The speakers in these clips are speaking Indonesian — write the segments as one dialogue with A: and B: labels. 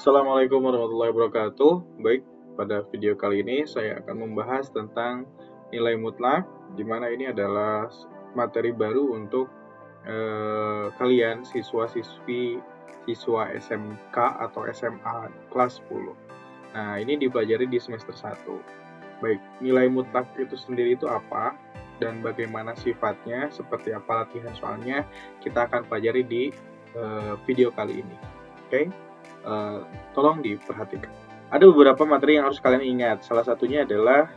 A: Assalamualaikum warahmatullahi wabarakatuh. Baik, pada video kali ini saya akan membahas tentang nilai mutlak, di mana ini adalah materi baru untuk kalian siswa-siswi siswa SMK atau SMA kelas 10. Nah, ini dipelajari di semester 1. Baik, nilai mutlak itu sendiri itu apa dan bagaimana sifatnya, seperti apa latihan soalnya, kita akan pelajari di video kali ini. Oke? Tolong diperhatikan. Ada beberapa materi yang harus kalian ingat. Salah satunya adalah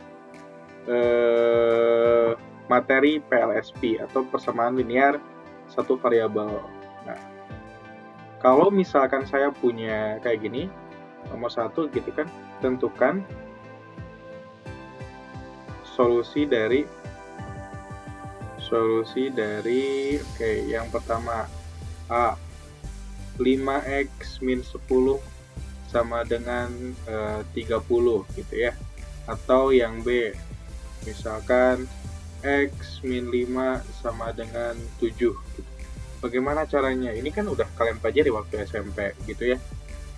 A: materi PLSP atau persamaan linear satu variabel. Nah, kalau misalkan saya punya kayak gini, nomor 1 gitu kan, tentukan solusi dari oke, yang pertama A 5x min 10 sama dengan 30 gitu ya. Atau yang B, misalkan x min 5 sama dengan 7 gitu. Bagaimana caranya? Ini kan udah kalian pelajari waktu SMP gitu ya.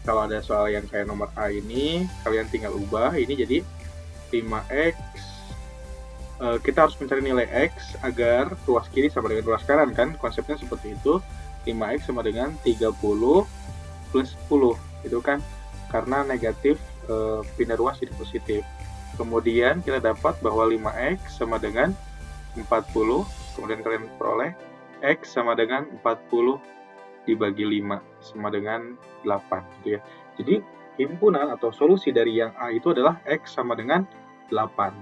A: Kalau ada soal yang kayak nomor A ini, kalian tinggal ubah ini jadi 5x. Kita harus mencari nilai x agar ruas kiri sama dengan ruas kanan kan, konsepnya seperti itu. 5x sama dengan 30 plus 10 itu kan, karena negatif pindah ruas jadi positif. Kemudian kita dapat bahwa 5x sama dengan 40, kemudian kalian peroleh x sama dengan 40 dibagi 5 sama dengan 8 gitu ya. Jadi himpunan atau solusi dari yang A itu adalah x sama dengan 8.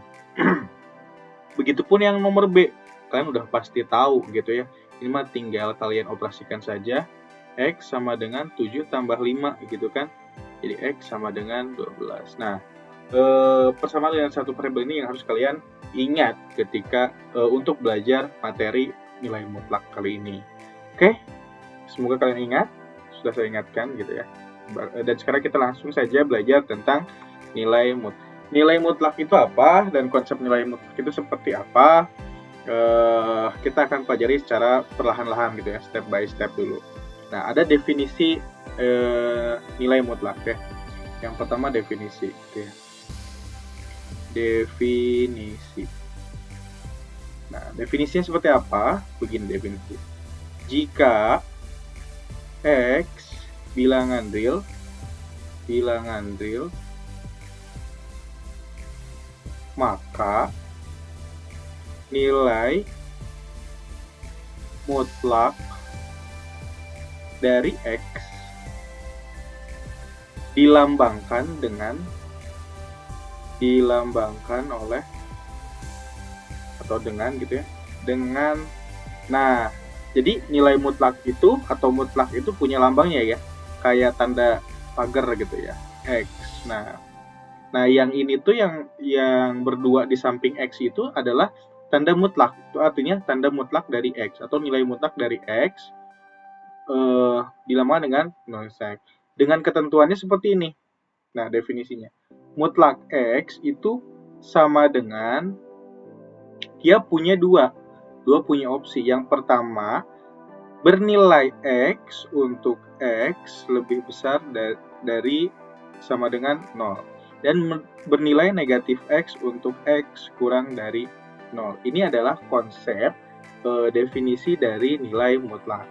A: Begitupun yang nomor B, kalian udah pasti tahu gitu ya. Ini mah tinggal kalian operasikan saja. X sama dengan 7 tambah 5 gitu kan. Jadi X sama dengan 12. Nah, persamaan dengan satu variabel ini yang harus kalian ingat ketika untuk belajar materi nilai mutlak kali ini. Oke, semoga kalian ingat. Sudah saya ingatkan gitu ya. Dan sekarang kita langsung saja belajar tentang nilai mutlak. Nilai mutlak itu apa dan konsep nilai mutlak itu seperti apa? Kita akan pelajari secara perlahan-lahan gitu ya, step by step dulu. Nah, ada definisi nilai mutlak ya. Yang pertama definisi, gitu ya. Definisi. Nah, definisinya seperti apa? Begini definisi. Jika x bilangan real maka nilai mutlak dari X dilambangkan oleh atau dengan gitu ya, dengan, nah jadi nilai mutlak itu atau mutlak itu punya lambangnya ya, kayak tanda pagar gitu ya, X. Nah yang ini tuh yang berdua di samping X itu adalah tanda mutlak. Itu artinya tanda mutlak dari X atau nilai mutlak dari X dilambangkan dengan non-X. Dengan ketentuannya seperti ini. Nah, definisinya. Mutlak X itu sama dengan dia punya dua punya opsi. Yang pertama, bernilai X untuk X lebih besar dari sama dengan 0. Dan bernilai negatif X untuk X kurang dari 0. Ini adalah konsep definisi dari nilai mutlak.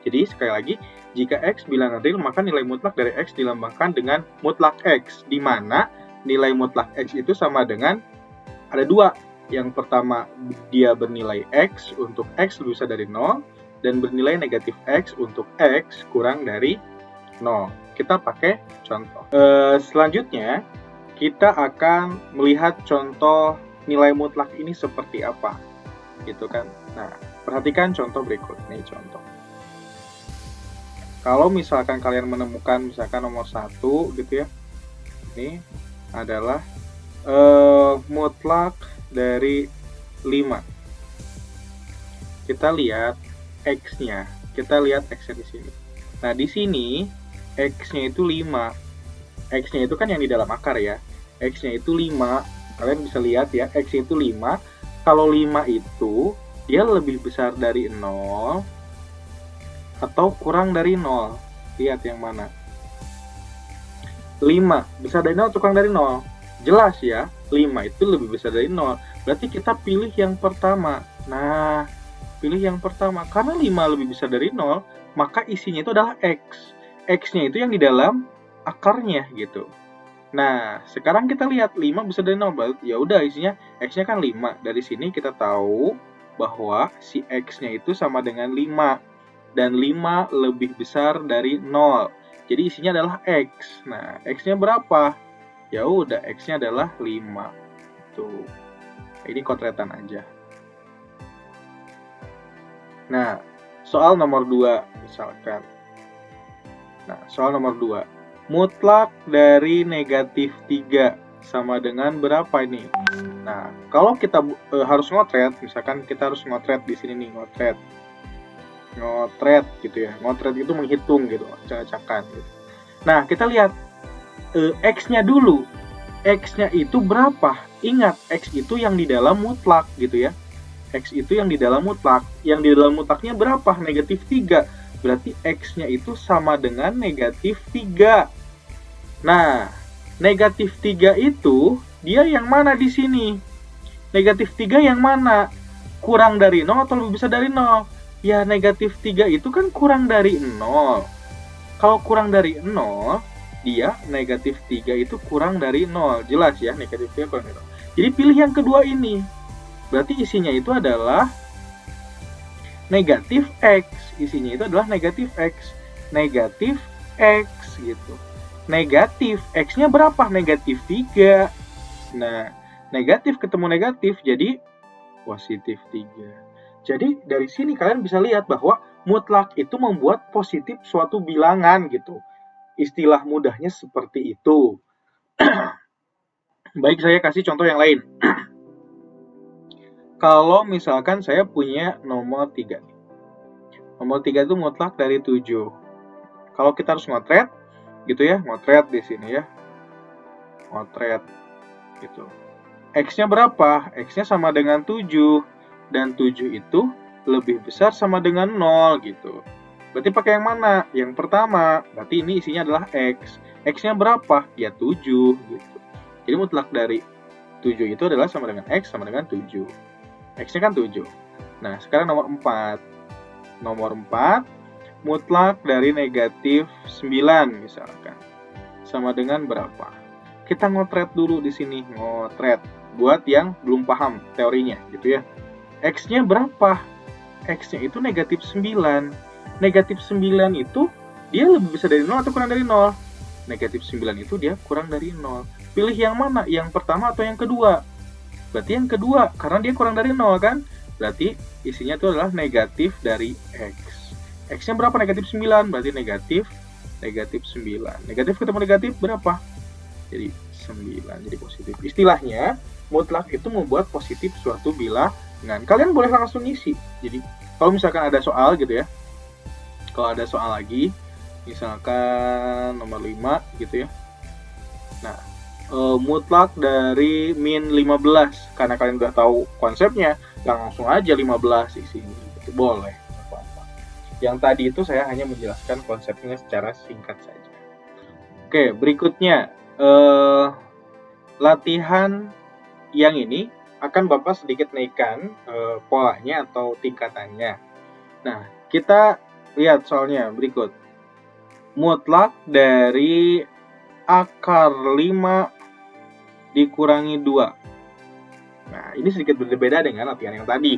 A: Jadi sekali lagi, jika X bilangan real, maka nilai mutlak dari X dilambangkan dengan mutlak X, di mana nilai mutlak X itu sama dengan ada dua. Yang pertama, dia bernilai X untuk X lebih besar dari 0, dan bernilai negatif X untuk X kurang dari 0. Kita pakai contoh. Selanjutnya, kita akan melihat contoh nilai mutlak ini seperti apa. Gitu kan. Nah, perhatikan contoh berikut. Nih contoh. Kalau misalkan kalian menemukan misalkan nomor 1 gitu ya. Ini adalah mutlak dari 5. Kita lihat X-nya. Kita lihat X-nya di sini. Nah, di sini X-nya itu 5. X-nya itu kan yang di dalam akar ya. X-nya itu 5. Kalian bisa lihat ya, X-nya itu 5. Kalau 5 itu dia lebih besar dari 0 atau kurang dari 0. Lihat yang mana. 5 besar dari 0 atau kurang dari 0? Jelas ya, 5 itu lebih besar dari 0. Berarti kita pilih yang pertama. Nah, pilih yang pertama. Karena 5 lebih besar dari 0, maka isinya itu adalah X. X-nya itu yang di dalam akarnya gitu. Nah, sekarang kita lihat 5 besar dari 0. Ya udah, isinya X-nya kan 5. Dari sini kita tahu bahwa si X-nya itu sama dengan 5. Dan 5 lebih besar dari 0. Jadi isinya adalah X. Nah, X-nya berapa? Ya udah, X-nya adalah 5. Tuh. Ini kotretan aja. Nah, soal nomor 2 misalkan. Nah, soal nomor 2. Mutlak dari negatif 3 sama dengan berapa ini? Nah, kalau kita harus ngotret, misalkan kita harus ngotret di sini nih, ngotret gitu ya. Ngotret itu menghitung gitu, acak-acakan gitu. Nah, kita lihat X-nya dulu. X-nya itu berapa? Ingat, X itu yang di dalam mutlak gitu ya. X itu yang di dalam mutlak. Yang di dalam mutlaknya berapa? Negatif 3. Berarti X-nya itu sama dengan negatif 3. Nah, negatif 3 itu dia yang mana di sini? Negatif 3 yang mana? Kurang dari 0 atau lebih besar dari 0? Ya, negatif 3 itu kan kurang dari 0. Kalau kurang dari 0, dia negatif 3 itu kurang dari 0. Jelas ya, negatif 3 kurang dari 0. Jadi pilih yang kedua ini. Berarti isinya itu adalah negatif X. Isinya itu adalah negatif X. Negatif X gitu. Negatif X-nya berapa? Negatif 3. Nah, negatif ketemu negatif jadi positif 3. Jadi dari sini kalian bisa lihat bahwa mutlak itu membuat positif suatu bilangan gitu. Istilah mudahnya seperti itu. Baik, saya kasih contoh yang lain. Kalau misalkan saya punya nomor 3. Nomor 3 itu mutlak dari 7. Kalau kita harus ngotret, gitu ya, ngotret di sini ya. Ngotret, gitu. X-nya berapa? X-nya sama dengan 7. Dan 7 itu lebih besar sama dengan 0, gitu. Berarti pakai yang mana? Yang pertama. Berarti ini isinya adalah X. X-nya berapa? Ya 7, gitu. Jadi mutlak dari 7 itu adalah sama dengan X sama dengan 7. X-nya kan 7. Nah, sekarang nomor 4. Nomor 4, mutlak dari negatif 9 misalkan. Sama dengan berapa? Kita ngotret dulu di sini, ngotret. Buat yang belum paham teorinya, gitu ya. X-nya berapa? X-nya itu negatif 9. Negatif 9 itu dia lebih besar dari 0 atau kurang dari 0? Negatif 9 itu dia kurang dari 0. Pilih yang mana? Yang pertama atau yang kedua? Berarti yang kedua, karena dia kurang dari 0 kan? Berarti isinya itu adalah negatif dari X. X-nya berapa? Negatif 9. Berarti negatif 9. Negatif ketemu negatif berapa? Jadi 9. Jadi positif. Istilahnya, mutlak itu membuat positif suatu bilangan. Kalian boleh langsung isi. Jadi, kalau misalkan ada soal gitu ya. Kalau ada soal lagi, misalkan nomor 5 gitu ya. Nah, mutlak dari min 15. Karena kalian udah tahu konsepnya, langsung aja 15 isi ini. Itu boleh. Yang tadi itu saya hanya menjelaskan konsepnya secara singkat saja. Oke, berikutnya latihan yang ini akan Bapak sedikit naikkan polanya atau tingkatannya. Nah, kita lihat soalnya berikut. Mutlak dari akar 5 dikurangi 2. Nah, ini sedikit berbeda dengan latihan yang tadi.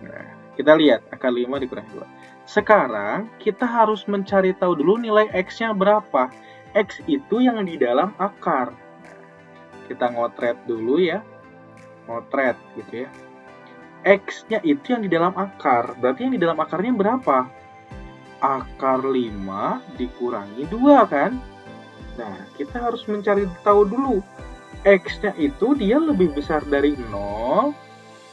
A: Nah, kita lihat akar 5 dikurangi 2. Sekarang kita harus mencari tahu dulu nilai X-nya berapa. X itu yang di dalam akar. Nah, kita ngotret dulu ya. Ngotret gitu ya. X-nya itu yang di dalam akar. Berarti yang di dalam akarnya berapa? Akar 5 dikurangi 2 kan? Nah, kita harus mencari tahu dulu. X-nya itu dia lebih besar dari 0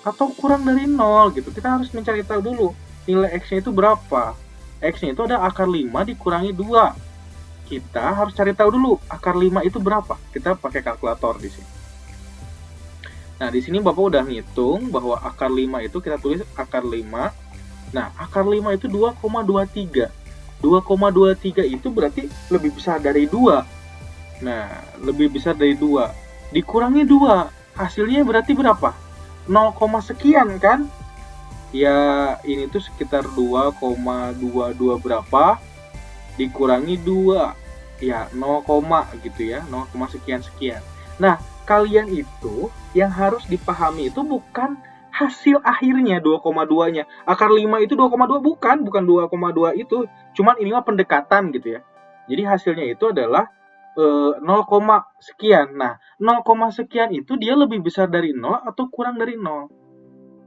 A: atau kurang dari 0 gitu. Kita harus mencari tahu dulu nilai X-nya itu berapa. X-nya itu ada akar 5 dikurangi 2. Kita harus cari tahu dulu akar 5 itu berapa. Kita pakai kalkulator di sini. Nah, di sini Bapak udah ngitung bahwa akar 5 itu kita tulis akar 5. Nah, akar 5 itu 2,23. 2,23 itu berarti lebih besar dari 2. Nah, lebih besar dari 2. Dikurangi 2. Hasilnya berarti berapa? 0, sekian kan? Ya, ini tuh sekitar 2,22 berapa? Dikurangi 2. Ya, 0, gitu ya. 0, sekian-sekian. Nah, kalian itu yang harus dipahami itu bukan hasil akhirnya 2,2-nya. Akar 5 itu 2,2 bukan 2,2 itu. Cuman ini mah pendekatan gitu ya. Jadi hasilnya itu adalah 0, sekian. Nah, 0, sekian itu dia lebih besar dari 0 atau kurang dari 0.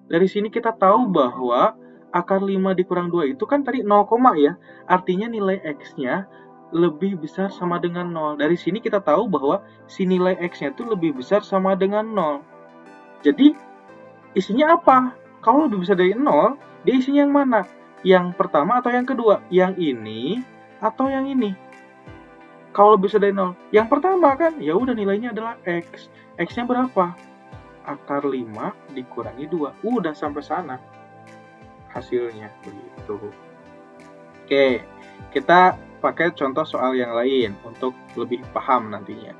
A: Dari sini kita tahu bahwa akar 5 dikurang 2 itu kan tadi 0, ya. Artinya nilai X-nya lebih besar sama dengan 0. Dari sini kita tahu bahwa si nilai X-nya itu lebih besar sama dengan 0. Jadi, isinya apa? Kalau lebih besar dari 0, dia isinya yang mana? Yang pertama atau yang kedua? Yang ini atau yang ini? Kalau lebih besar dari 0, yang pertama kan, ya udah nilainya adalah X. X-nya berapa? Akar 5 dikurangi 2. Udah sampai sana hasilnya begitu. Oke, kita pakai contoh soal yang lain untuk lebih paham nantinya.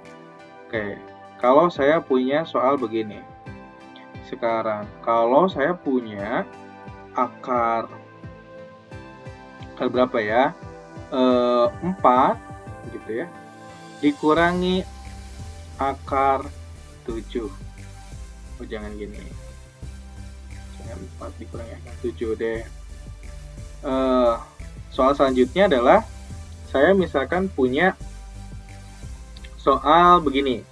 A: Oke, kalau saya punya soal begini. Sekarang, kalau saya punya akar berapa ya? 4 gitu ya. Dikurangi akar 7. Oh, jangan gini. Jangan 4 dikurangi akar 7 deh. Soal selanjutnya adalah saya misalkan punya soal begini.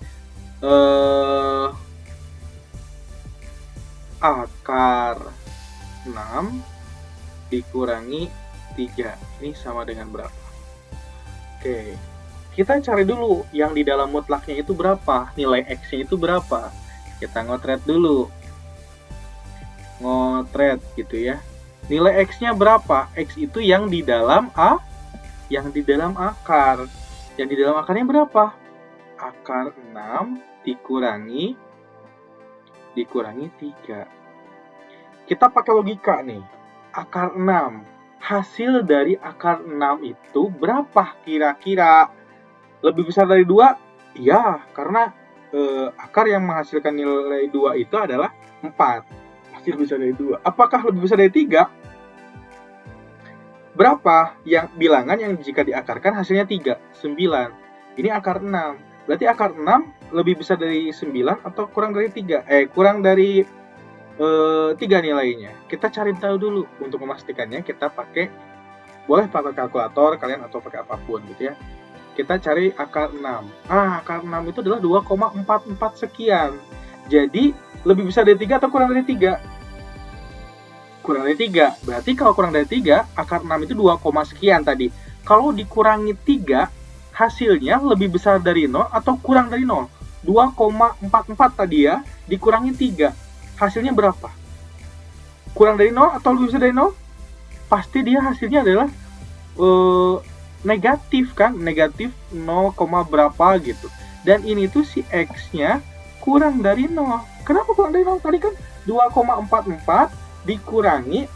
A: Akar 6 dikurangi 3. Ini sama dengan berapa? Oke, kita cari dulu yang di dalam mutlaknya itu berapa, nilai X-nya itu berapa. Kita ngotret dulu. Ngotret gitu ya. Nilai X-nya berapa? X itu yang di dalam yang di dalam akar. Yang di dalam akarnya berapa? Akar 6 dikurangi 3. Kita pakai logika nih. Akar 6. Hasil dari akar 6 itu berapa kira-kira? Lebih besar dari 2? Ya, karena akar yang menghasilkan nilai 2 itu adalah 4. Pasti lebih besar dari 2. Apakah lebih besar dari 3? Berapa yang bilangan yang jika diakarkan hasilnya 3? 9. Ini akar 6. Berarti akar 6 lebih besar dari 9 atau kurang dari 3? Kurang dari 3 nilainya. Kita cari tahu dulu. Untuk memastikannya kita boleh pakai kalkulator kalian atau pakai apapun gitu ya. Kita cari akar 6. Akar 6 itu adalah 2,44 sekian. Jadi lebih besar dari 3 atau kurang dari 3? Kurang dari 3. Berarti kalau kurang dari 3, akar 6 itu 2, sekian tadi. Kalau dikurangi 3, hasilnya lebih besar dari 0 atau kurang dari 0? 2,44 tadi ya, dikurangi 3. Hasilnya berapa? Kurang dari 0 atau lebih besar dari 0? Pasti dia hasilnya adalah negatif kan? Negatif 0, berapa gitu. Dan ini tuh si X-nya kurang dari 0. Kenapa kurang dari 0? Tadi kan 2,44 dikurangi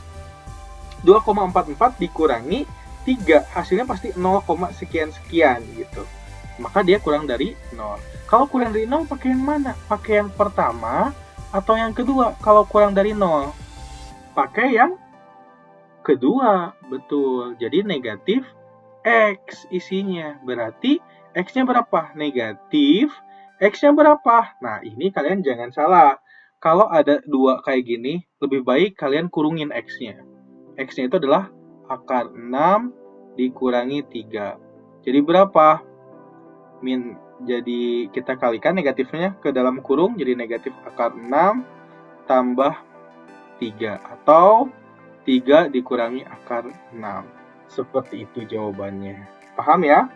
A: 3. Hasilnya pasti 0, sekian-sekian gitu. Maka dia kurang dari 0. Kalau kurang dari 0 pakai yang mana? Pakai yang pertama atau yang kedua? Kalau kurang dari 0 pakai yang kedua. Betul. Jadi negatif X isinya. Berarti X-nya berapa? Negatif. X-nya berapa? Nah, ini kalian jangan salah. Kalau ada 2 kayak gini, lebih baik kalian kurungin X-nya. X-nya itu adalah akar 6 dikurangi 3. Jadi berapa? Jadi kita kalikan negatifnya ke dalam kurung, jadi negatif akar 6 tambah 3. Atau 3 dikurangi akar 6. Seperti itu jawabannya. Paham ya?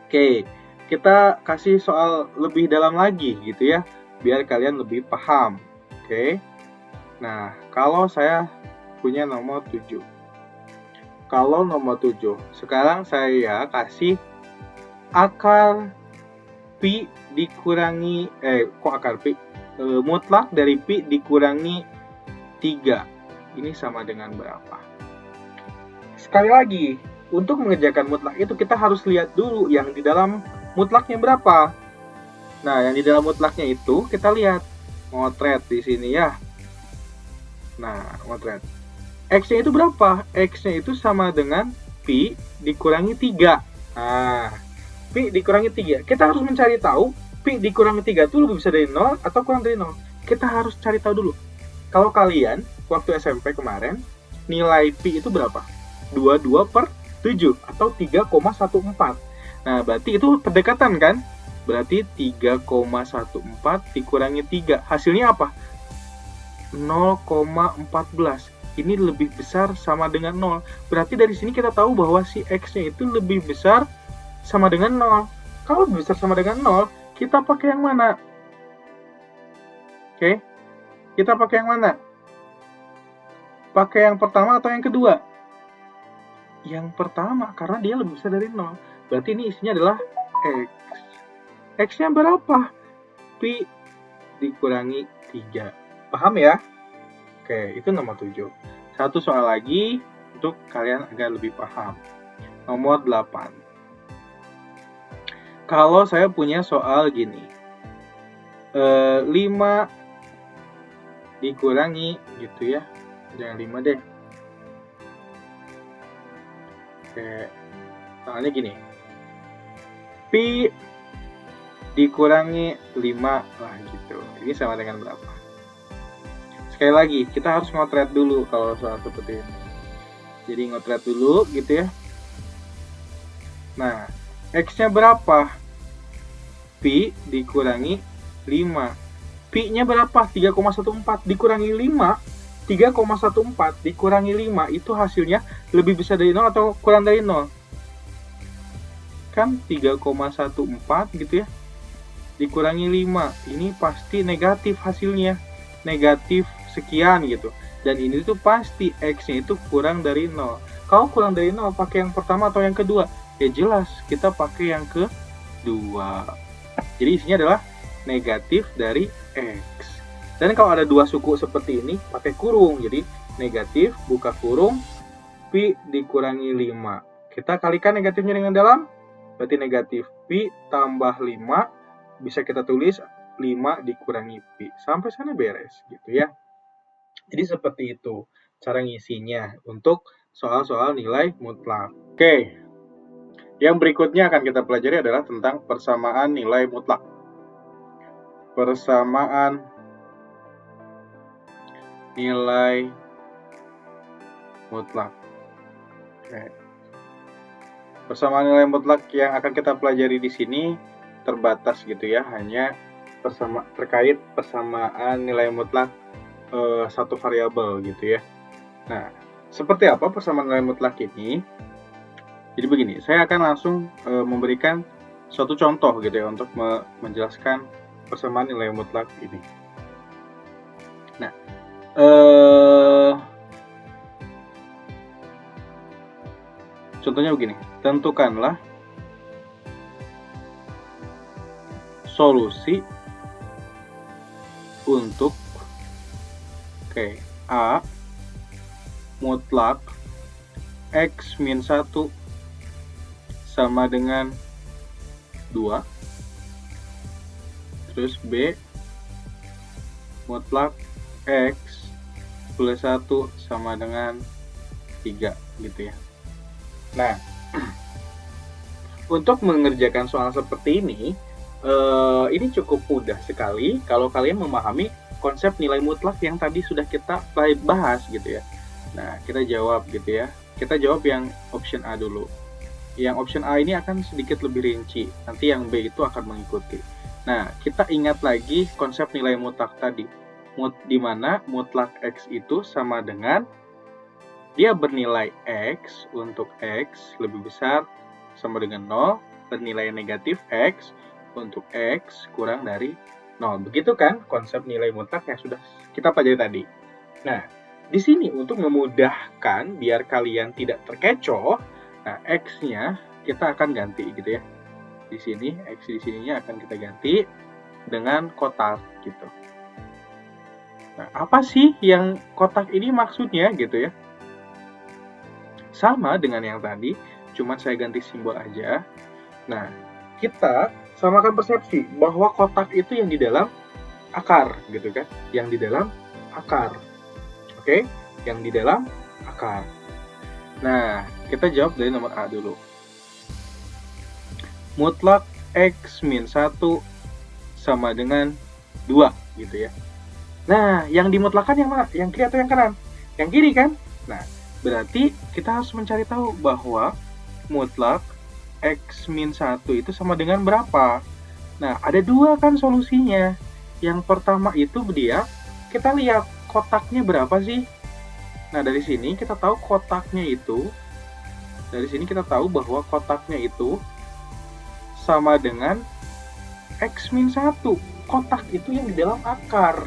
A: Oke, kita kasih soal lebih dalam lagi gitu ya, biar kalian lebih paham. Oke. Nah, kalau saya punya nomor 7. Kalau nomor 7, sekarang saya kasih akar pi dikurangi akar pi mutlak dari pi dikurangi 3. Ini sama dengan berapa? Sekali lagi, untuk mengerjakan mutlak itu kita harus lihat dulu yang di dalam mutlaknya berapa? Nah, yang di dalam mutlaknya itu kita lihat motret di sini ya. Nah, motret. X-nya itu berapa? X-nya itu sama dengan pi dikurangi 3. Nah, pi dikurangi 3. Kita harus mencari tahu pi dikurangi 3 itu lebih besar dari 0 atau kurang dari 0. Kita harus cari tahu dulu. Kalau kalian waktu SMP kemarin, nilai pi itu berapa? 22/7 atau 3,14. Nah, berarti itu pendekatan kan? Berarti 3,14 dikurangi 3. Hasilnya apa? 0,14. Ini lebih besar sama dengan 0. Berarti dari sini kita tahu bahwa si X-nya itu lebih besar sama dengan 0. Kalau lebih besar sama dengan 0, kita pakai yang mana? Oke, kita pakai yang mana? Pakai yang pertama atau yang kedua? Yang pertama, karena dia lebih besar dari 0. Berarti ini isinya adalah X. X-nya berapa? Pi dikurangi 3. Paham ya? Oke, itu nomor 7. Satu soal lagi untuk kalian agar lebih paham. Nomor 8. Kalau saya punya soal gini. 5 dikurangi gitu ya. Jangan 5 deh. Oke. Soalnya gini. Pi dikurangi 5 lah gitu. Ini sama dengan berapa? Sekali lagi, kita harus ngotret dulu kalau soal seperti ini. Jadi ngotret dulu gitu ya. Nah, X-nya berapa? Pi dikurangi 5. Pi-nya berapa? 3,14 dikurangi 5. 3,14 dikurangi 5 itu hasilnya lebih besar dari 0 atau kurang dari 0? Kan 3,14 gitu ya. Dikurangi 5. Ini pasti negatif hasilnya. Negatif sekian gitu. Dan ini tuh pasti X-nya itu kurang dari 0. Kalau kurang dari 0 pakai yang pertama atau yang kedua? Ya jelas kita pakai yang kedua. Jadi isinya adalah negatif dari X. Dan kalau ada dua suku seperti ini pakai kurung. Jadi negatif buka kurung pi dikurangi 5. Kita kalikan negatifnya dengan dalam. Berarti negatif pi tambah 5 bisa kita tulis 5 dikurangi pi. Sampai sana beres gitu ya. Jadi seperti itu cara ngisinya untuk soal-soal nilai mutlak. Oke. Yang berikutnya akan kita pelajari adalah tentang persamaan nilai mutlak. Persamaan nilai mutlak. Oke. Persamaan nilai mutlak yang akan kita pelajari di sini terbatas gitu ya, hanya terkait persamaan nilai mutlak satu variabel gitu ya. Nah, seperti apa persamaan nilai mutlak ini? Jadi begini, saya akan langsung memberikan suatu contoh gitu ya untuk menjelaskan persamaan nilai mutlak ini. Nah, contohnya begini, tentukanlah solusi untuk A mutlak X min 1 sama dengan 2, terus B mutlak X plus 1 sama dengan 3 gitu ya. Nah, untuk mengerjakan soal seperti ini cukup mudah sekali kalau kalian memahami konsep nilai mutlak yang tadi sudah kita bahas gitu ya. Nah, kita jawab gitu ya. Kita jawab yang option A dulu. Yang option A ini akan sedikit lebih rinci. Nanti yang B itu akan mengikuti. Nah, kita ingat lagi konsep nilai mutlak tadi. Di mana mutlak X itu sama dengan dia bernilai X untuk X lebih besar sama dengan 0, bernilai negatif X untuk X kurang dari 0. Begitu kan konsep nilai mutlak yang sudah kita pelajari tadi. Nah, di sini untuk memudahkan biar kalian tidak terkecoh, nah X-nya kita akan ganti gitu ya. Di sini X di sininya akan kita ganti dengan kotak gitu. Nah, apa sih yang kotak ini maksudnya gitu ya? Sama dengan yang tadi, cuma saya ganti simbol aja. Nah, kita samakan persepsi bahwa kotak itu yang di dalam akar, gitu kan? Yang di dalam akar. Oke? Yang di dalam akar. Nah, kita jawab dari nomor A dulu. Mutlak X min 1 sama dengan 2, gitu ya. Nah, yang dimutlakan yang mana? Yang kiri atau yang kanan? Yang kiri kan? Nah, berarti kita harus mencari tahu bahwa mutlak X min 1 itu sama dengan berapa? Nah, ada dua kan solusinya. Yang pertama itu dia, kita lihat kotaknya berapa sih? Nah, dari sini kita tahu kotaknya itu, dari sini kita tahu bahwa kotaknya itu sama dengan X min 1. Kotak itu yang di dalam akar.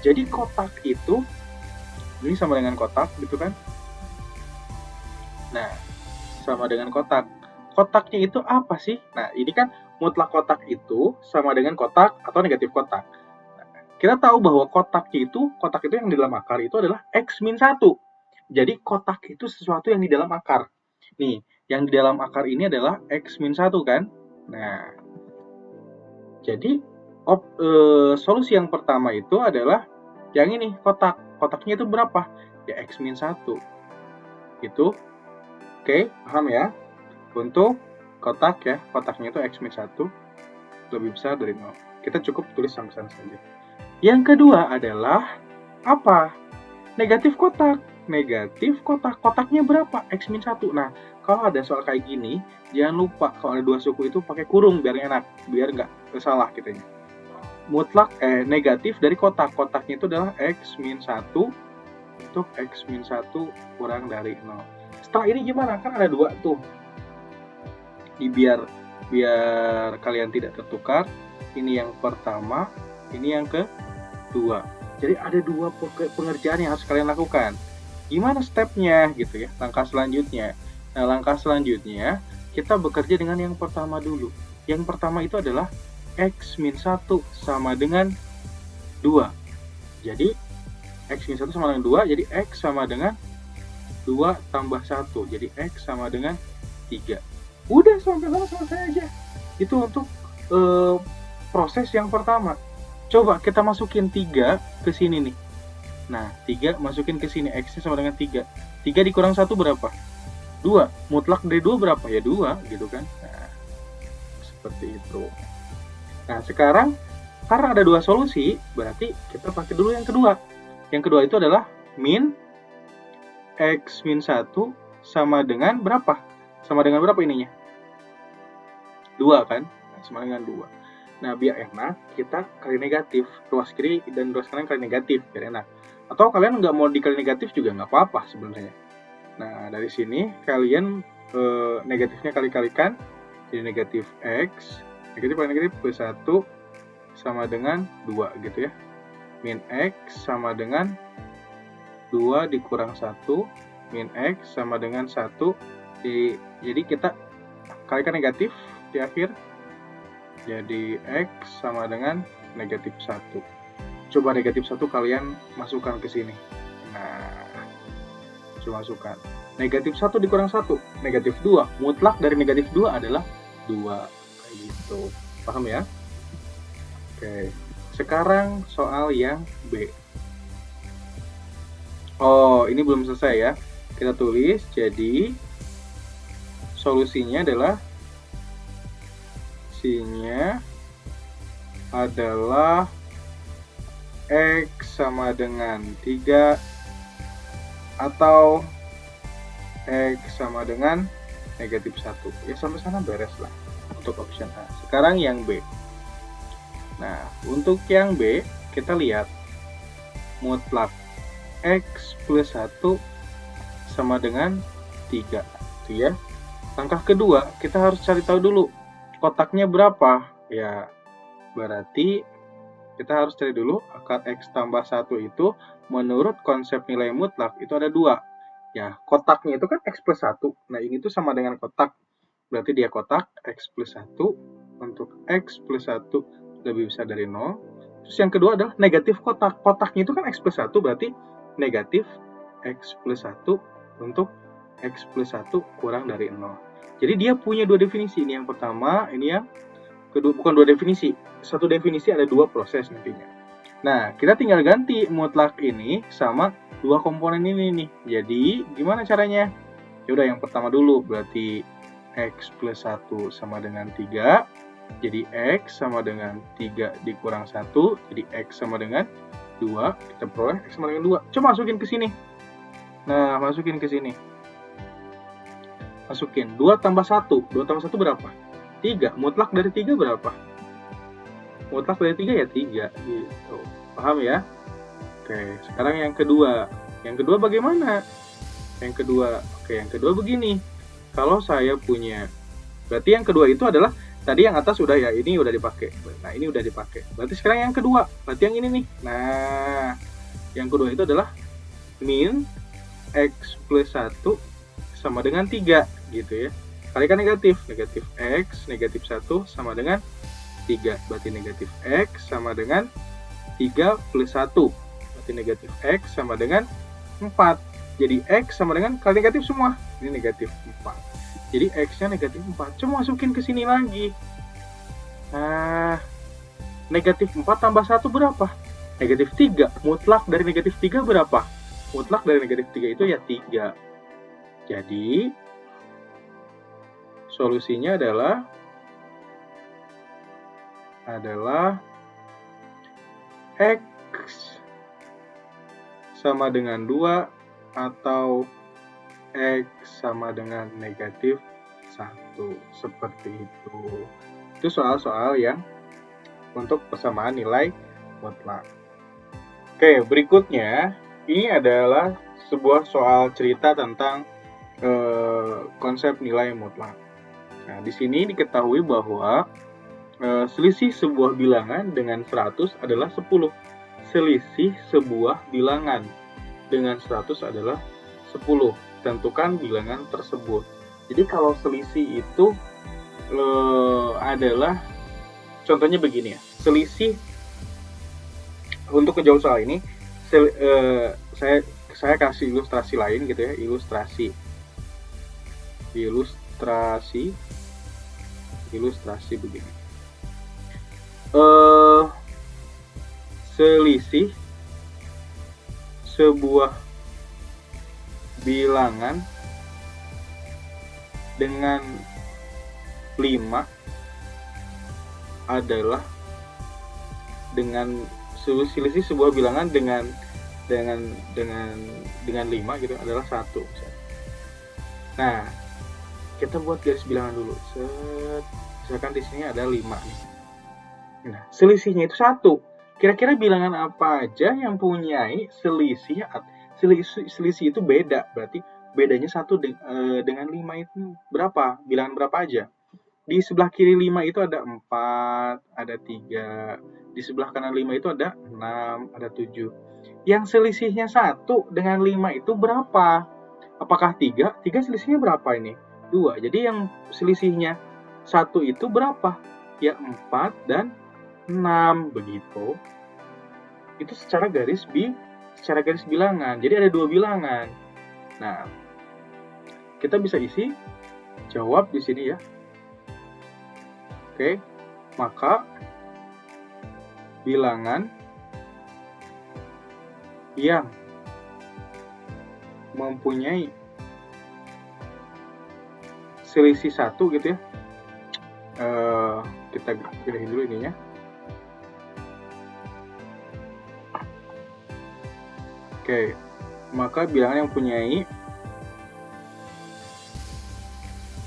A: Jadi kotak itu, ini sama dengan kotak gitu kan. Nah, sama dengan kotak. Kotaknya itu apa sih? Nah, ini kan mutlak kotak itu sama dengan kotak atau negatif kotak. Nah, kita tahu bahwa kotak itu yang di dalam akar itu adalah X min 1. Jadi kotak itu sesuatu yang di dalam akar. Nih, yang di dalam akar ini adalah X min 1 kan? Nah, jadi solusi yang pertama itu adalah yang ini, kotak. Kotaknya itu berapa? Ya X min 1. Itu. Oke, paham ya? Untuk kotak ya, kotaknya itu X min 1 lebih besar dari 0. Kita cukup tulis sampai sana saja. Yang kedua adalah apa? Negatif kotak. Negatif kotak. Kotaknya berapa? X min 1. Nah, kalau ada soal kayak gini, jangan lupa kalau ada dua suku itu pakai kurung biar enak, biar nggak salah kitanya. Mutlak negatif dari kotak. Kotaknya itu adalah X min 1 untuk X min 1 kurang dari 0. Setelah ini gimana? Kan ada dua tuh. Biar kalian tidak tertukar, ini yang pertama, ini yang kedua. Jadi ada dua pengerjaan yang harus kalian lakukan. Gimana stepnya gitu ya, langkah selanjutnya. Nah, langkah selanjutnya kita bekerja dengan yang pertama dulu. Yang pertama itu adalah X min 1 sama dengan 2. Jadi X min 1 sama dengan 2, jadi X sama dengan 2 tambah 1. Jadi X sama dengan 3. Udah, sampai sana selesai aja. Itu untuk proses yang pertama. Coba kita masukin 3 ke sini nih. Nah, 3 masukin ke sini, X-nya sama dengan 3. 3 dikurang 1 berapa? 2. Mutlak dari 2 berapa? Ya 2, gitu kan. Nah, seperti itu. Nah, sekarang karena ada dua solusi, berarti kita pakai dulu yang kedua. Yang kedua itu adalah min X min 1 sama dengan berapa? Sama dengan berapa ininya? 2 kan? Nah, sama dengan 2. Nah, biar enak, kita kali negatif. Ruas kiri dan ruas kanan kali negatif, biar enak. Atau kalian nggak mau dikali negatif juga nggak apa-apa sebenarnya. Nah, dari sini kalian negatifnya kali-kalikan, jadi negatif X, negatif kali negatif plus 1 sama dengan 2 gitu ya. Min X sama dengan 2 dikurang 1, min X sama dengan 1. Jadi kita kalikan negatif di akhir, jadi X sama dengan negatif 1. Coba negatif 1 kalian masukkan ke sini. Nah, coba masukkan. Negatif 1 dikurang 1, negatif 2. Mutlak dari negatif 2 adalah 2. Kayak gitu. Paham ya? Oke. Sekarang soal yang B. Oh, ini belum selesai ya. Kita tulis, jadi solusinya adalah X sama dengan 3 atau X sama dengan negatif 1. Ya, sampai sana beres lah untuk option A. Sekarang yang B. Nah, untuk yang B, kita lihat mutlak X plus 1 sama dengan 3. Itu ya. Langkah kedua, kita harus cari tahu dulu kotaknya berapa. Ya, berarti kita harus cari dulu akar X tambah 1 itu menurut konsep nilai mutlak itu ada 2. Ya, kotaknya itu kan X plus 1. Nah, ini tuh sama dengan kotak. Berarti dia kotak X plus 1 untuk X plus 1 lebih besar dari 0. Terus yang kedua adalah negatif kotak. Kotaknya itu kan X plus 1, berarti negatif X plus 1 untuk X plus 1 kurang dari 0. Jadi dia punya dua definisi. Ini yang pertama, ini yang kedua. Bukan dua definisi. Satu definisi ada dua proses nantinya. Nah, kita tinggal ganti mutlak ini sama dua komponen ini nih. Jadi, gimana caranya? Yaudah, yang pertama dulu. Berarti X plus 1 sama dengan 3. Jadi X sama dengan 3 dikurang 1. Jadi X sama dengan 2. Kita peroleh X sama dengan 2. Coba masukin ke sini. Nah, masukin ke sini. Masukin 2 tambah 1. 2 tambah 1 berapa? 3. Mutlak dari 3 berapa? Mutlak dari 3 ya 3. Gitu. Paham ya? Oke, sekarang yang kedua. Yang kedua bagaimana? Yang kedua begini. Kalau saya punya, berarti yang kedua itu adalah, tadi yang atas udah ya, ini udah dipakai. Nah, ini udah dipakai. Berarti sekarang yang kedua, berarti yang ini nih. Nah, yang kedua itu adalah min X plus 1 sama dengan 3, gitu ya. Kalikan negatif. Negatif X, negatif 1 sama dengan 3. Berarti negatif X sama dengan 3 plus 1. Berarti negatif X sama dengan 4. Jadi X sama dengan, kali negatif semua. Ini negatif 4. Jadi X-nya negatif 4. Coba masukin ke sini lagi. Nah, negatif 4 tambah 1 berapa? Negatif 3. Mutlak dari negatif 3 berapa? Mutlak dari negatif 3 itu ya 3. Jadi, solusinya adalah X sama dengan 2 atau X sama dengan negatif 1. Seperti itu. Itu soal-soal yang untuk persamaan nilai mutlak. Oke, berikutnya ini adalah sebuah soal cerita tentang konsep nilai mutlak. Nah, di sini diketahui bahwa selisih sebuah bilangan dengan 100 adalah 10. Selisih sebuah bilangan dengan 100 adalah 10. Tentukan bilangan tersebut. Jadi kalau selisih itu adalah, contohnya begini ya. Selisih, untuk menjawab soal ini, saya kasih ilustrasi lain gitu ya. Ilustrasi begini. Selisih sebuah bilangan dengan 5 adalah selisih sebuah bilangan dengan 5 gitu adalah 1. Nah, kita buat garis bilangan dulu. Misalkan di sini ada 5 nih. Nah, selisihnya itu 1. Kira-kira bilangan apa aja yang punyai selisih itu beda? Berarti bedanya 1 dengan 5 itu berapa? Bilangan berapa aja? Di sebelah kiri 5 itu ada 4, ada 3. Di sebelah kanan 5 itu ada 6, ada 7. Yang selisihnya 1 dengan 5 itu berapa? Apakah 3? 3 selisihnya berapa ini? 2. Jadi yang selisihnya 1 itu berapa? Ya 4 dan 6, begitu. Itu secara garis bilangan. Jadi ada 2 bilangan. Nah, kita bisa isi jawab di sini ya. Oke, maka bilangan yang mempunyai selisih 1 gitu ya. Kita pilihin dulu ininya. Oke, maka bilangan yang mempunyai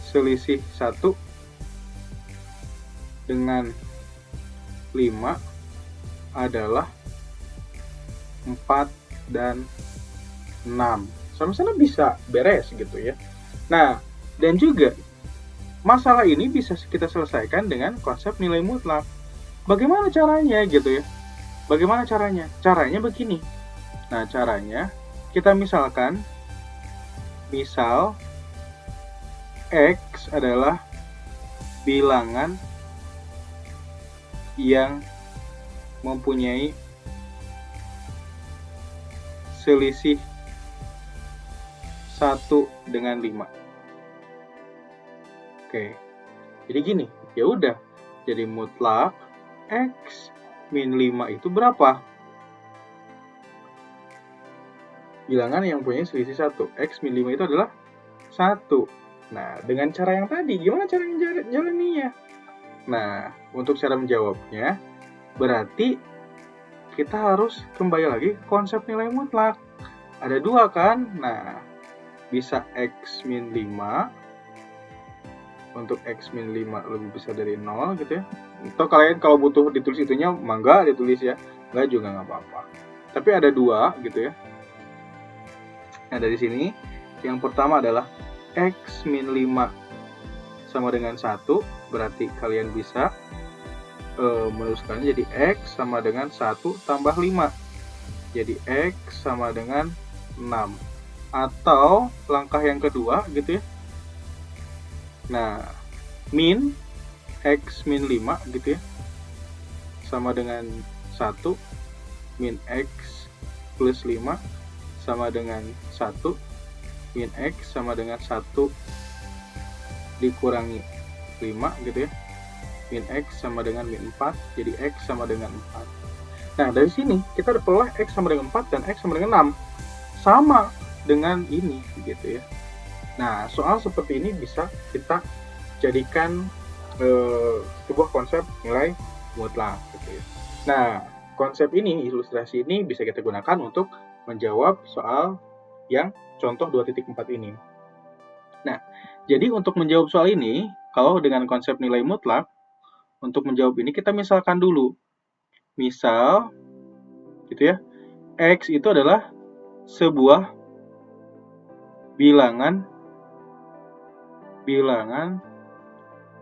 A: selisih 1 dengan 5 adalah 4 dan 6. Sama-sama bisa beres gitu ya. Nah, dan juga masalah ini bisa kita selesaikan dengan konsep nilai mutlak. Bagaimana caranya gitu ya? Bagaimana caranya? Caranya begini. Nah, caranya kita misal X adalah bilangan yang mempunyai selisih 1 dengan 5. Oke, jadi gini, ya udah. Jadi mutlak X min 5 itu berapa? Bilangan yang punya selisih 1. X min 5 itu adalah 1. Nah, dengan cara yang tadi, gimana cara menjalaninya? Nah, untuk cara menjawabnya, berarti kita harus kembali lagi ke konsep nilai mutlak. Ada 2 kan? Nah, bisa X min 5. Untuk X min 5 lebih besar dari 0 gitu ya. Atau kalian kalau butuh ditulis itunya, mangga ditulis ya. Enggak juga nggak apa-apa. Tapi ada 2 gitu ya. Nah, dari sini, yang pertama adalah X min 5 sama dengan 1. Berarti kalian bisa menuliskannya jadi X sama dengan 1 tambah 5. Jadi X sama dengan 6. Atau langkah yang kedua gitu ya. Nah, min X min 5 gitu ya, sama dengan 1. Min X plus 5 sama dengan 1. Min X sama dengan 1 dikurangi 5 gitu ya. Min X sama dengan min 4, jadi X sama dengan 4. Nah, dari sini kita peroleh X sama dengan 4 dan X sama dengan 6. Sama dengan ini gitu ya. Nah, soal seperti ini bisa kita jadikan sebuah konsep nilai mutlak gitu ya. Nah, konsep ini, ilustrasi ini bisa kita gunakan untuk menjawab soal yang contoh 2.4 ini. Nah, jadi untuk menjawab soal ini, kalau dengan konsep nilai mutlak, untuk menjawab ini kita misalkan dulu. Misal, gitu ya, X itu adalah sebuah bilangan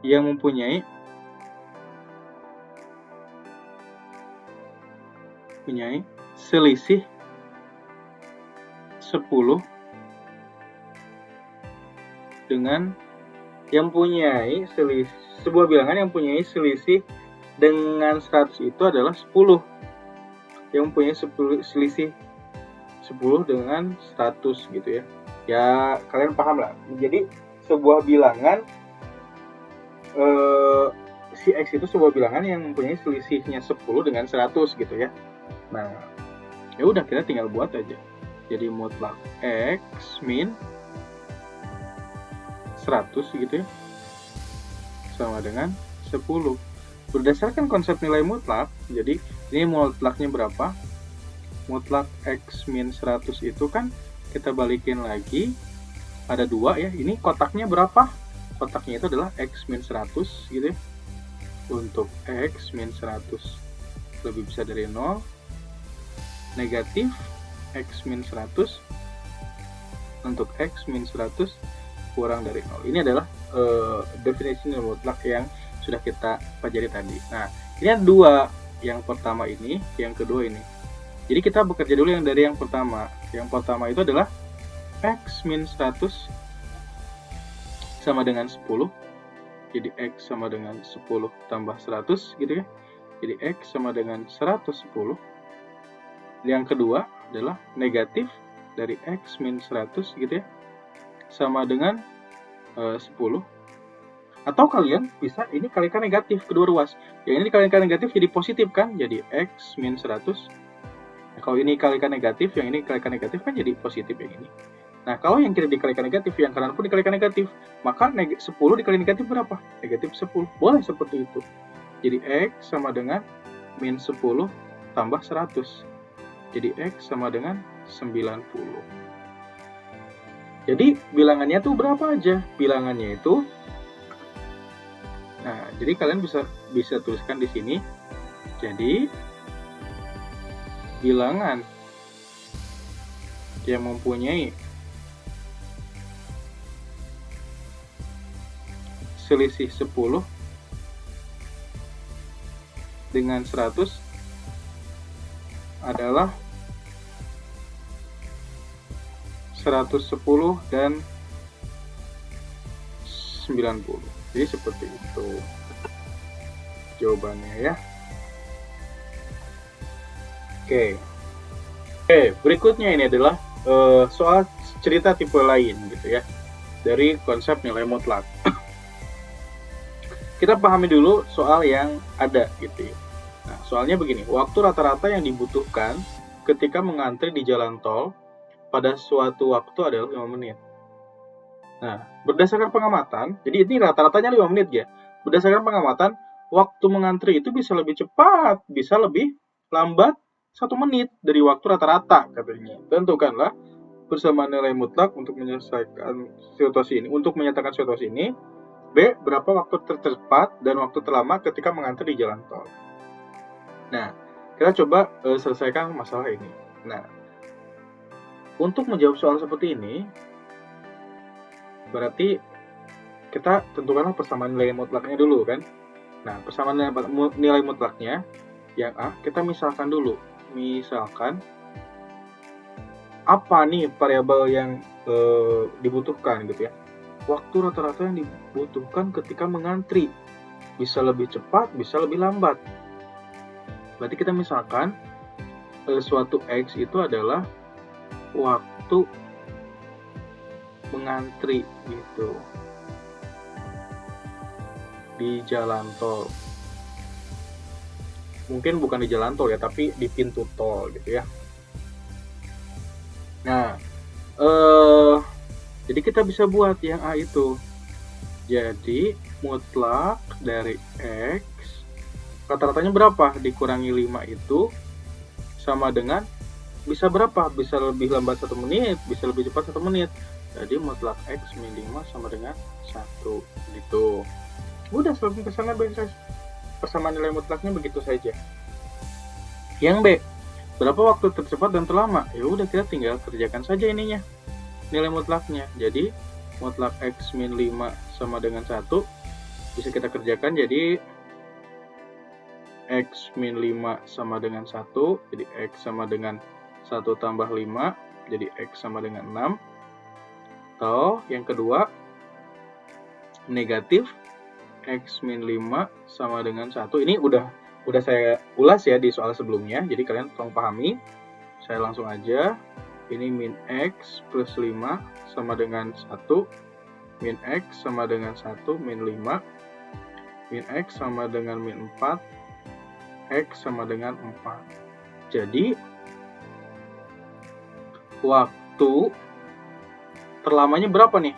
A: yang mempunyai selisih 10 dengan sebuah bilangan yang mempunyai selisih dengan 100 itu adalah 10. Yang mempunyai selisih 10 dengan 100 gitu ya. Ya, kalian paham lah. Jadi sebuah bilangan si X itu sebuah bilangan yang mempunyai selisihnya 10 dengan 100 gitu ya. Nah, ya udah kita tinggal buat aja. Jadi mutlak X min 100 gitu ya, sama dengan 10. Berdasarkan konsep nilai mutlak, jadi ini mutlaknya berapa? Mutlak X min 100 itu kan kita balikin lagi, ada 2 ya. Ini kotaknya berapa? Kotaknya itu adalah X min 100 gitu ya. Untuk X min 100 lebih besar dari 0, negatif X min 100 untuk X min 100 kurang dari 0. Ini adalah definisi nilai mutlak yang sudah kita pelajari tadi. Nah, ini ada 2. Yang pertama ini, yang kedua ini. Jadi kita bekerja dulu yang dari yang pertama. Yang pertama itu adalah X min 100 sama dengan 10. Jadi X sama dengan 10 tambah 100 gitu ya. Jadi X sama dengan 110. Yang kedua adalah negatif dari X min 100 gitu ya, sama dengan 10. Atau kalian bisa ini kalikan negatif, kedua ruas. Yang ini dikalikan negatif jadi positif kan, jadi X min 100. Nah, kalau ini kalikan negatif, yang ini kalikan negatif kan jadi positif yang ini. Nah, kalau yang kiri dikalikan negatif, yang kanan pun dikalikan negatif, maka 10 dikali negatif berapa? Negatif 10. Boleh seperti itu. Jadi X sama dengan min 10 tambah 100. Jadi X sama dengan 90. Jadi bilangannya tuh berapa aja? Bilangannya itu, nah, jadi kalian bisa tuliskan di sini. Jadi bilangan yang mempunyai selisih 10 dengan 100 adalah 110 dan 90. Jadi seperti itu jawabannya ya. Oke, berikutnya ini adalah soal cerita tipe lain gitu ya, dari konsep nilai mutlak. kita pahami dulu soal yang ada gitu ya. Nah, soalnya begini, waktu rata-rata yang dibutuhkan ketika mengantri di jalan tol pada suatu waktu adalah 5 menit. Nah, berdasarkan pengamatan, jadi ini rata-ratanya 5 menit ya. Berdasarkan pengamatan, waktu mengantri itu bisa lebih cepat, bisa lebih lambat 1 menit dari waktu rata-rata katanya. Tentukanlah persamaan nilai mutlak untuk menyelesaikan situasi ini. Untuk menyatakan situasi ini, B, berapa waktu tercepat dan waktu terlama ketika mengantri di jalan tol. Nah, kita coba selesaikan masalah ini. Nah, untuk menjawab soal seperti ini, berarti kita tentukanlah persamaan nilai mutlaknya dulu kan. Nah, persamaan nilai mutlaknya yang A, kita misalkan dulu. Misalkan apa nih variabel yang dibutuhkan gitu ya. Waktu rata-rata yang dibutuhkan ketika mengantri. Bisa lebih cepat, bisa lebih lambat. Berarti kita misalkan suatu X itu adalah waktu mengantri gitu di jalan tol. Mungkin bukan di jalan tol ya, tapi di pintu tol gitu ya. Nah, jadi kita bisa buat yang A itu. Jadi mutlak dari X rata-ratanya berapa? Dikurangi 5 itu sama dengan bisa berapa? Bisa lebih lambat 1 menit, bisa lebih cepat 1 menit. Jadi mutlak X min 5 sama dengan 1 gitu. Udah selesai kesana persamaan nilai mutlaknya begitu saja. Yang B, berapa waktu tercepat dan terlama? Ya udah, kita tinggal kerjakan saja ininya. Nilai mutlaknya. Jadi mutlak X min 5 sama dengan 1 bisa kita kerjakan, jadi X min 5 sama dengan 1, jadi X sama dengan 1 tambah 5, jadi X sama dengan 6. Atau yang kedua, negatif X min 5 sama dengan 1. Ini udah saya ulas ya di soal sebelumnya, jadi kalian tolong pahami. Saya langsung aja. Ini min X plus 5 sama dengan 1. Min X sama dengan 1 min 5. Min X sama dengan min 4. X sama dengan 4. Jadi, waktu terlamanya berapa nih?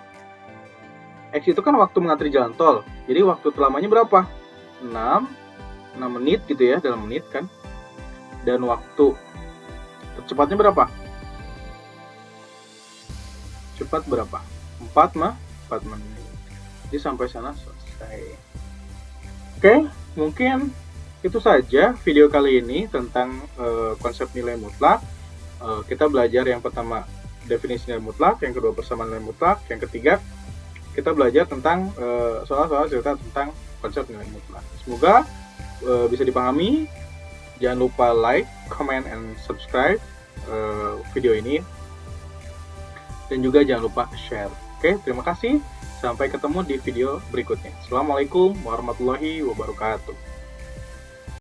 A: X itu kan waktu mengantri jalan tol. Jadi, waktu terlamanya berapa? 6 menit gitu ya, dalam menit kan. Dan waktu tercepatnya berapa? Cepat berapa? 4 menit. Jadi sampai sana selesai. Oke, mungkin itu saja video kali ini tentang konsep nilai mutlak. Kita belajar yang pertama definisi nilai mutlak, yang kedua persamaan nilai mutlak, yang ketiga kita belajar tentang soal-soal cerita tentang konsep nilai mutlak. Semoga bisa dipahami. Jangan lupa like, comment, and subscribe video ini. Dan juga jangan lupa share. Oke, terima kasih. Sampai ketemu di video berikutnya. Assalamualaikum warahmatullahi wabarakatuh.